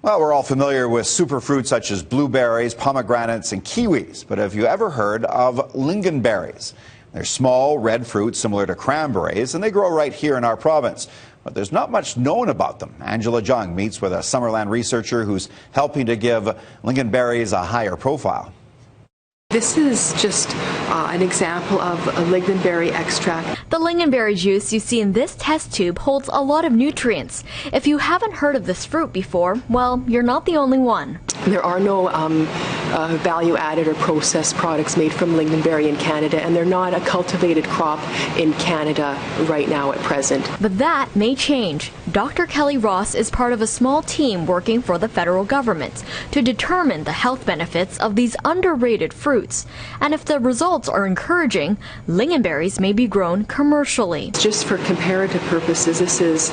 Well, we're all familiar with superfruits such as blueberries, pomegranates, and kiwis. But have you ever heard of lingonberries? They're small, red fruits similar to cranberries, and they grow right here in our province. But there's not much known about them. Angela Jung meets with a Summerland researcher who's helping to give lingonberries a higher profile. This is just an example of a lingonberry extract. The lingonberry juice you see in this test tube holds a lot of nutrients. If you haven't heard of this fruit before, well, you're not the only one. There are no value-added or processed products made from lingonberry in Canada, and they're not a cultivated crop in Canada right now at present. But that may change. Dr. Kelly Ross is part of a small team working for the federal government to determine the health benefits of these underrated fruits. And if the results are encouraging, lingonberries may be grown commercially. Just for comparative purposes, this is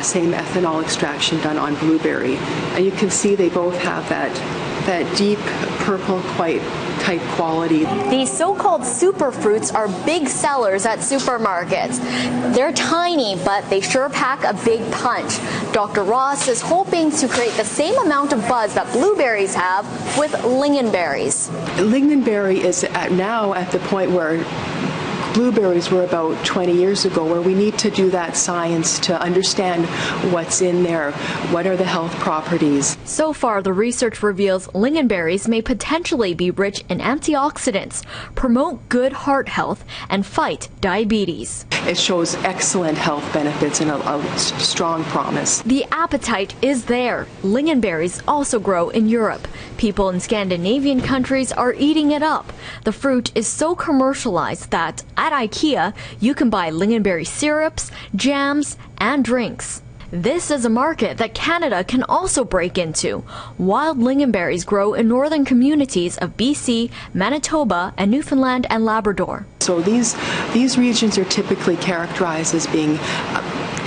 same ethanol extraction done on blueberry. And you can see they both have that deep purple, quite tight quality. These so-called superfruits are big sellers at supermarkets. They're tiny, but they sure pack a big punch. Dr. Ross is hoping to create the same amount of buzz that blueberries have with lingonberries. Lingonberry is now at the point where blueberries were about 20 years ago, where we need to do that science to understand what's in there, what are the health properties. So far, the research reveals lingonberries may potentially be rich in antioxidants, promote good heart health, and fight diabetes. It shows excellent health benefits and a strong promise. The appetite is there. Lingonberries also grow in Europe. People in Scandinavian countries are eating it up. The fruit is so commercialized that at IKEA, you can buy lingonberry syrups, jams, and drinks. This is a market that Canada can also break into. Wild lingonberries grow in northern communities of BC, Manitoba, and Newfoundland and Labrador. So these regions are typically characterized as being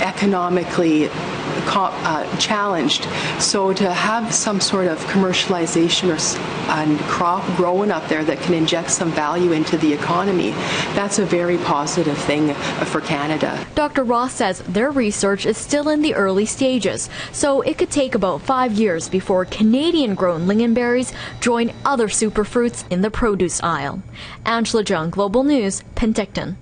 economically challenged. So to have some sort of commercialization and crop growing up there that can inject some value into the economy, that's a very positive thing for Canada. Dr. Ross says their research is still in the early stages, so it could take about 5 years before Canadian-grown lingonberries join other superfruits in the produce aisle. Angela Jung, Global News, Penticton.